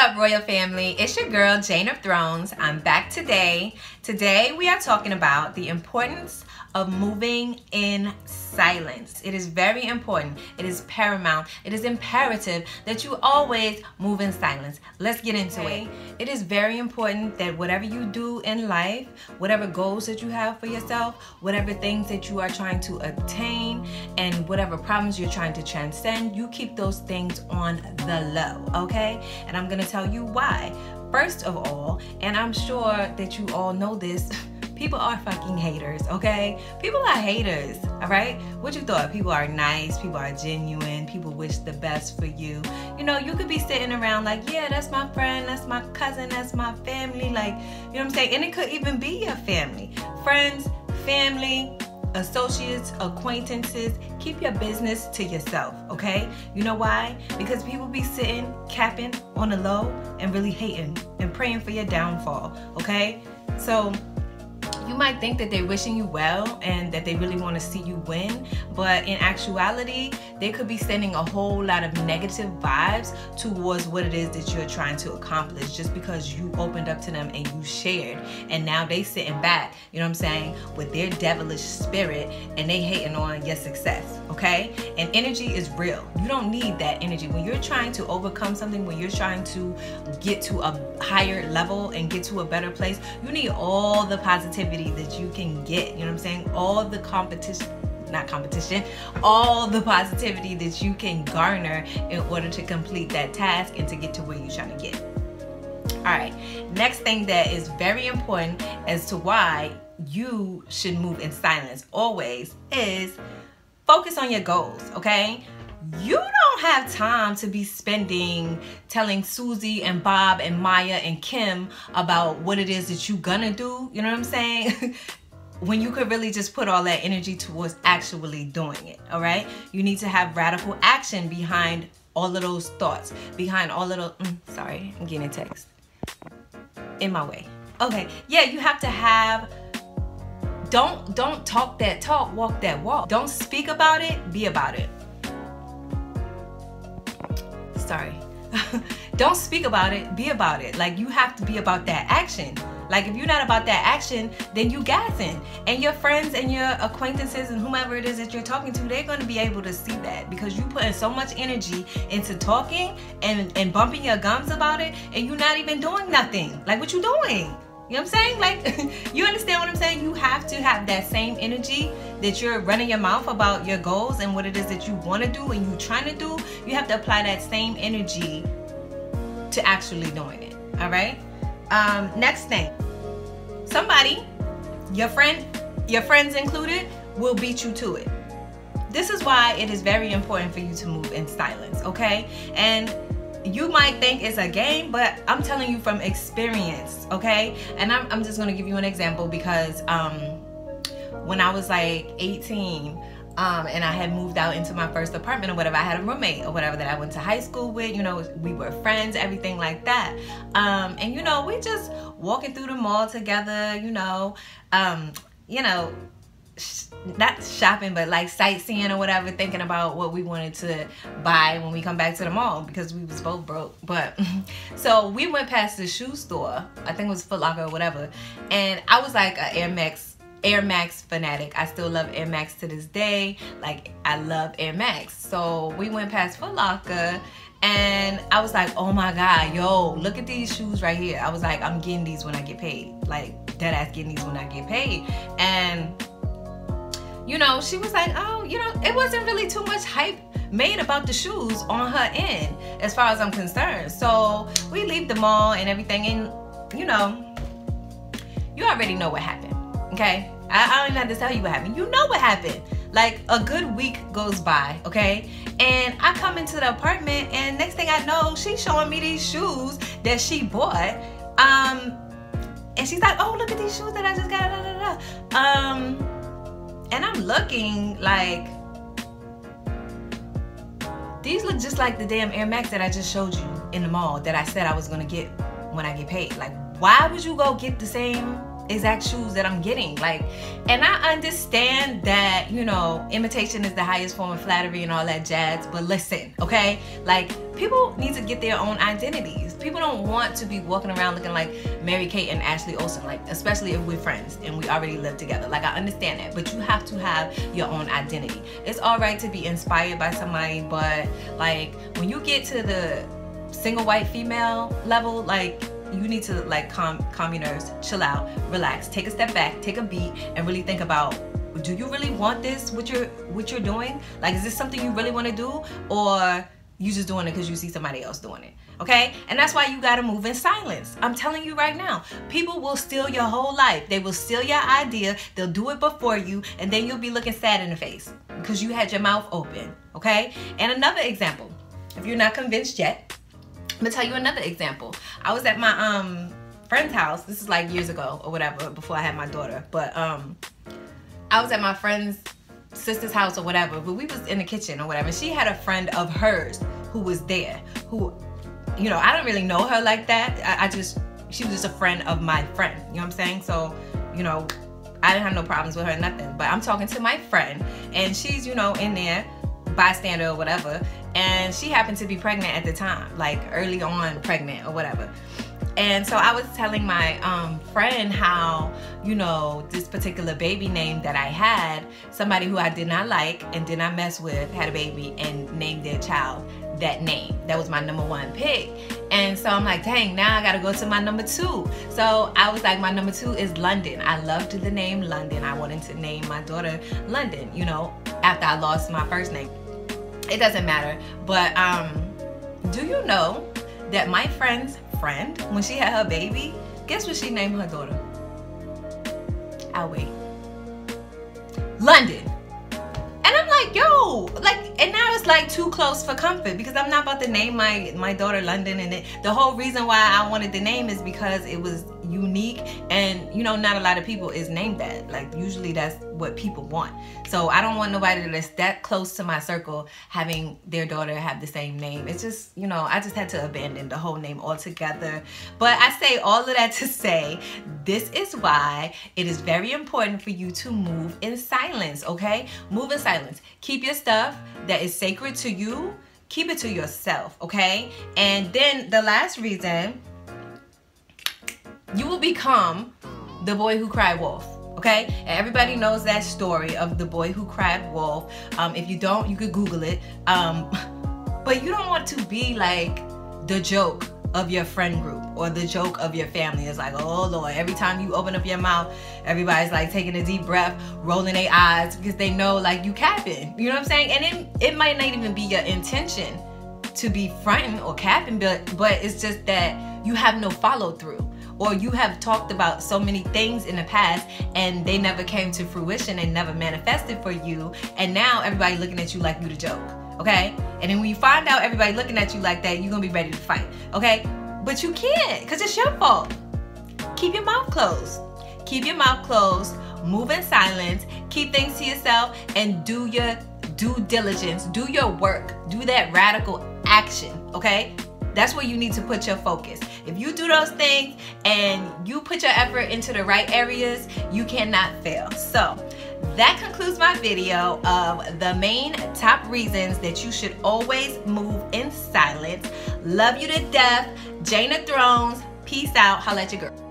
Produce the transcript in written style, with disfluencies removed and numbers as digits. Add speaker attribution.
Speaker 1: up, royal family? It's your girl Jane of Thrones. I'm back today. Today we are talking about the importance of moving in silence. It is very important. It is paramount. It is imperative that you always move in silence. Let's get into it. It is very important that whatever you do in life, whatever goals that you have for yourself, whatever things that you are trying to attain, and whatever problems you're trying to transcend, you keep those things on the low, okay? And I'm gonna tell you why. First of all, and I'm sure that you all know this, people are fucking haters, okay? People are haters, all right? What you thought? People are nice, people are genuine, people wish the best for you. You know, you could be sitting around like, yeah, that's my friend, that's my cousin, that's my family, like, you know what I'm saying? And it could even be your family. Friends, family, associates, acquaintances, keep your business to yourself, okay? You know why? Because people be sitting, capping on the low and really hating and praying for your downfall, okay? So you might think that they're wishing you well and that they really want to see you win, but in actuality, they could be sending a whole lot of negative vibes towards what it is that you're trying to accomplish just because you opened up to them and you shared. And now they sitting back, you know what I'm saying, with their devilish spirit and they hating on your success, okay? And energy is real. You don't need that energy. When you're trying to overcome something, when you're trying to get to a higher level and get to a better place, you need all the positivity that you can get, you know what I'm saying? All the all the positivity that you can garner in order to complete that task and to get to where you're trying to get. All right, next thing that is very important as to why you should move in silence always is focus on your goals, okay? You don't have time to be spending telling Susie and Bob and Maya and Kim about what it is that you're gonna do, you know what I'm saying? When you could really just put all that energy towards actually doing it, all right? You need to have radical action behind all of those thoughts, behind all of those, sorry, I'm getting a text in my way. Okay, yeah, you have to have, don't talk that talk, walk that walk. Don't speak about it, be about it. Sorry. Don't speak about it, be about it. Like, you have to be about that action. Like, if you're not about that action, then you gassing. And your friends and your acquaintances and whomever it is that you're talking to, they're going to be able to see that because you putting so much energy into talking and bumping your gums about it, and you're not even doing nothing. Like, what you doing? You know what I'm saying? Like, you understand what I'm saying? You have to have that same energy that you're running your mouth about your goals and what it is that you want to do and you're trying to do. You have to apply that same energy to actually doing it. All right? Next thing. Somebody, your friends included, will beat you to it. This is why it is very important for you to move in silence, okay? And you might think it's a game, but I'm telling you from experience, okay? And I'm just gonna give you an example because when I was like 18 and I had moved out into my first apartment or whatever, I had a roommate or whatever that I went to high school with, you know, we were friends, everything like that. And you know, we just walking through the mall together, you know, not shopping, but like sightseeing or whatever, thinking about what we wanted to buy when we come back to the mall because we was both broke. But so we went past the shoe store, I think it was Foot Locker or whatever, and I was like an Air Max fanatic. I still love Air Max to this day. Like, I love Air Max. So we went past Foot Locker and I was like, oh my God, yo, look at these shoes right here. I was like, I'm getting these when I get paid. Like, dead ass getting these when I get paid. And you know, she was like, oh, you know, it wasn't really too much hype made about the shoes on her end, as far as I'm concerned. So we leave the mall and everything, and you know, you already know what happened, okay? I don't even have to tell you what happened. You know what happened. Like, a good week goes by, okay? And I come into the apartment, and next thing I know, she's showing me these shoes that she bought. And she's like, oh, look at these shoes that I just got, da, da, da. And I'm looking like, these look just like the damn Air Max that I just showed you in the mall that I said I was gonna get when I get paid. Like, why would you go get the same exact shoes that I'm getting. Like, and I understand that, you know, imitation is the highest form of flattery and all that jazz, but listen, okay? Like, people need to get their own identities. People don't want to be walking around looking like Mary Kate and Ashley Olsen, like, especially if we're friends and we already live together. Like, I understand that, but you have to have your own identity. It's all right to be inspired by somebody, but like, when you get to the single white female level, like, you need to like calm your nerves, chill out, relax, take a step back, take a beat, and really think about, do you really want this, what you're doing? Like, is this something you really want to do, or you just doing it because you see somebody else doing it? Okay? And that's why you gotta move in silence. I'm telling you right now, people will steal your whole life. They will steal your idea, they'll do it before you, and then you'll be looking sad in the face because you had your mouth open. Okay? And another example, if you're not convinced yet, I'm gonna tell you another example. I was at my friend's house. This is like years ago or whatever, before I had my daughter. But I was at my friend's sister's house or whatever, but we was in the kitchen or whatever. She had a friend of hers who was there, who, you know, I don't really know her like that. She was just a friend of my friend, you know what I'm saying? So, you know, I didn't have no problems with her, nothing. But I'm talking to my friend, and she's, you know, in there, bystander or whatever, and she happened to be pregnant at the time, like early on pregnant or whatever. And so I was telling my friend how, you know, this particular baby name that I had, somebody who I did not like and did not mess with had a baby and named their child that name. That was my #1 pick. And so I'm like, dang, now I gotta go to my #2. So I was like, my #2 is London. I loved the name London. I wanted to name my daughter London, you know, after I lost my first name. It doesn't matter. But do you know that my friend's friend, when she had her baby, guess what she named her daughter? I'll wait. London. And I'm like, yo, like, and now it's like too close for comfort, because I'm not about to name my daughter London. And the whole reason why I wanted the name is because it was unique, and you know, not a lot of people is named that. Like, usually that's what people want. So I don't want nobody that's that close to my circle having their daughter have the same name. It's just, you know, I just had to abandon the whole name altogether. But I say all of that to say, this is why it is very important for you to move in silence, okay? Move in silence. Keep your stuff that is sacred to you, keep it to yourself, okay? And then the last reason, you will become the boy who cried wolf, okay? And everybody knows that story of the boy who cried wolf. If you don't, you could Google it. But you don't want to be like the joke of your friend group or the joke of your family. It's like, oh Lord, every time you open up your mouth, everybody's like taking a deep breath, rolling their eyes, because they know like you capping. You know what I'm saying? And it might not even be your intention to be fronting or capping, but it's just that you have no follow through. Or you have talked about so many things in the past and they never came to fruition and never manifested for you, and now everybody looking at you like you the joke, okay? And then when you find out everybody looking at you like that, you're gonna be ready to fight, okay? But you can't, because it's your fault. Keep your mouth closed. Keep your mouth closed, move in silence, keep things to yourself, and do your due diligence, do your work, do that radical action, okay? That's where you need to put your focus. If you do those things and you put your effort into the right areas, you cannot fail. So that concludes my video of the main top reasons that you should always move in silence. Love you to death. Jane of Thrones. Peace out. Holla at your girl.